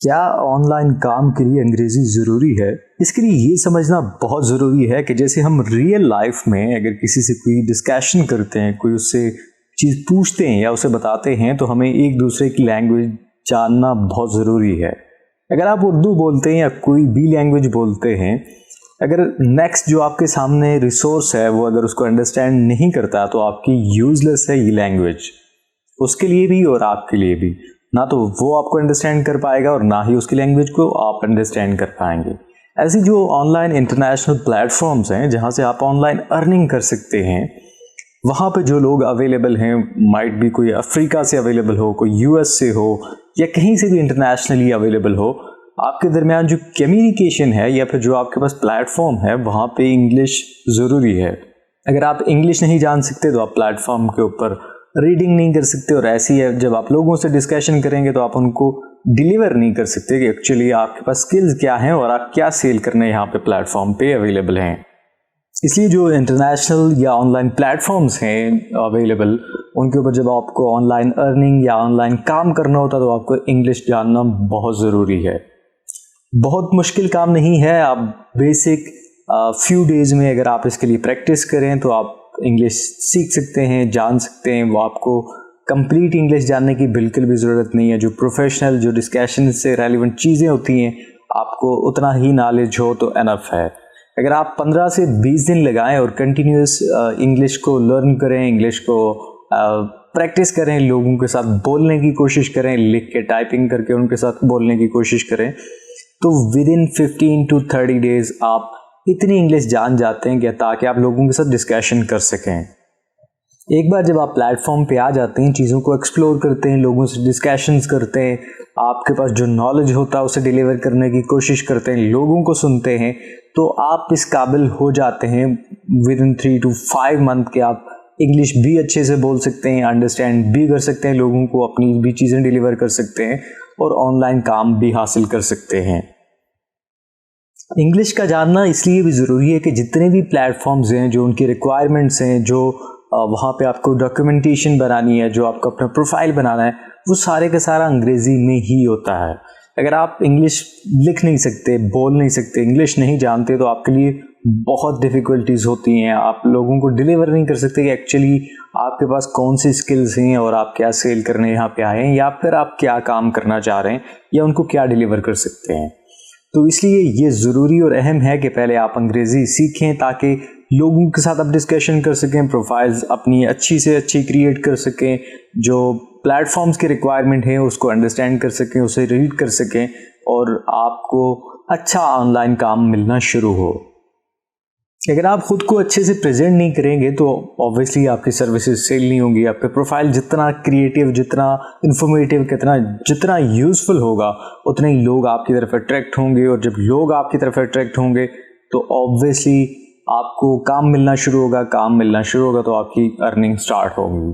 کیا on line کام کے لیے انگریزی ضروری ہے؟ اس کے لیے یہ سمجھنا بہت ضروری ہے کہ جیسے ہم ریئل لائف میں اگر کسی سے کوئی ڈسکشن کرتے ہیں، کوئی اس سے چیز پوچھتے ہیں یا اسے بتاتے ہیں، تو ہمیں ایک دوسرے کی لینگویج جاننا بہت ضروری ہے۔ اگر آپ اردو بولتے ہیں یا کوئی بھی لینگویج بولتے ہیں، اگر نیکسٹ جو آپ کے سامنے ریسورس ہے وہ اگر اس کو انڈرسٹینڈ نہیں کرتا تو آپ کی یوز لیس ہے یہ لینگویج، اس کے لیے بھی اور آپ کے لیے بھی۔ نہ تو وہ آپ کو انڈرسٹینڈ کر پائے گا اور نہ ہی اس کی لینگویج کو آپ انڈرسٹینڈ کر پائیں گے۔ ایسی جو online international platforms ہیں جہاں سے آپ آن لائن ارننگ کر سکتے ہیں، وہاں پہ جو لوگ اویلیبل ہیں، مائٹ بھی کوئی افریقہ سے اویلیبل ہو، کوئی یو ایس سے ہو یا کہیں سے بھی انٹرنیشنلی اویلیبل ہو، آپ کے درمیان جو کمیونیکیشن ہے یا پھر جو آپ کے پاس پلیٹ فارم ہے وہاں پہ انگلش ضروری ہے۔ اگر آپ انگلش نہیں جان سکتے تو آپ پلیٹ فارم کے اوپر ریڈنگ نہیں کر سکتے، اور ایسی ہے جب آپ لوگوں سے ڈسکشن کریں گے تو آپ ان کو ڈیلیور نہیں کر سکتے کہ ایکچولی آپ کے پاس سکلز کیا ہیں اور آپ کیا سیل کرنے یہاں پہ پلیٹ فارم پہ اویلیبل ہیں۔ اس لیے جو انٹرنیشنل یا آن لائن پلیٹ فارمز ہیں اویلیبل، ان کے اوپر جب آپ کو آن لائن ارننگ یا آن لائن کام کرنا ہوتا تو آپ کو انگلش جاننا بہت ضروری ہے۔ بہت مشکل کام نہیں ہے، آپ بیسک فیو ڈیز میں اگر آپ اس کے لیے پریکٹس کریں تو آپ انگلش سیکھ سکتے ہیں، جان سکتے ہیں۔ وہ آپ کو کمپلیٹ انگلش جاننے کی بالکل بھی ضرورت نہیں ہے۔ جو پروفیشنل جو ڈسکشن سے ریلیونٹ چیزیں ہوتی ہیں آپ کو اتنا ہی نالج ہو تو انف ہے۔ اگر آپ 15 سے 20 دن لگائیں اور کنٹینیوس انگلش کو لرن کریں، انگلش کو پریکٹس کریں، لوگوں کے ساتھ بولنے کی کوشش کریں، لکھ کے ٹائپنگ کر کے ان کے ساتھ بولنے کی کوشش کریں، تو ودن 15 to 30 days آپ اتنی انگلش جان جاتے ہیں کہ تاکہ آپ لوگوں کے ساتھ ڈسکشن کر سکیں۔ ایک بار جب آپ پلیٹ فارم پہ آ جاتے ہیں، چیزوں کو ایکسپلور کرتے ہیں، لوگوں سے ڈسکشنز کرتے ہیں، آپ کے پاس جو نالج ہوتا ہے اسے ڈیلیور کرنے کی کوشش کرتے ہیں، لوگوں کو سنتے ہیں، تو آپ اس قابل ہو جاتے ہیں ودن 3 to 5 month کہ آپ انگلش بھی اچھے سے بول سکتے ہیں، انڈرسٹینڈ بھی کر سکتے ہیں، لوگوں کو اپنی بھی چیزیں ڈیلیور کر سکتے ہیں اور آن لائن کام بھی حاصل کر سکتے ہیں۔ انگلش کا جاننا اس لیے بھی ضروری ہے کہ جتنے بھی پلیٹ فارمز ہیں، جو ان کی ریکوائرمنٹس ہیں، جو وہاں پہ آپ کو ڈاکیومنٹیشن بنانی ہے، جو آپ کو اپنا پروفائل بنانا ہے، وہ سارے کا سارا انگریزی میں ہی ہوتا ہے۔ اگر آپ انگلش لکھ نہیں سکتے، بول نہیں سکتے، انگلش نہیں جانتے تو آپ کے لیے بہت ڈیفیکلٹیز ہوتی ہیں۔ آپ لوگوں کو ڈیلیور نہیں کر سکتے کہ ایکچولی آپ کے پاس کون سی سکلز ہیں اور آپ کیا سیل کرنے یہاں پہ آئے ہیں، یا پھر آپ کیا کام کرنا چاہ رہے ہیں یا ان کو کیا ڈیلیور کر سکتے ہیں۔ تو اس لیے یہ ضروری اور اہم ہے کہ پہلے آپ انگریزی سیکھیں تاکہ لوگوں کے ساتھ آپ ڈسکشن کر سکیں، پروفائلز اپنی اچھی سے اچھی کریٹ کر سکیں، جو پلیٹ فارمز کی ریکوائرمنٹ ہے اس کو انڈرسٹینڈ کر سکیں، اسے ریڈ کر سکیں اور آپ کو اچھا آن لائن کام ملنا شروع ہو۔ اگر آپ خود کو اچھے سے پریزنٹ نہیں کریں گے تو اوبویسلی آپ کی سروسز سیل نہیں ہوں گی۔ آپ کا پروفائل جتنا کریٹیو، جتنا انفارمیٹیو، جتنا یوزفل ہوگا اتنے ہی لوگ آپ کی طرف اٹریکٹ ہوں گے، اور جب لوگ آپ کی طرف اٹریکٹ ہوں گے تو اوبویسلی آپ کو کام ملنا شروع ہوگا تو آپ کی ارننگ سٹارٹ ہوگی۔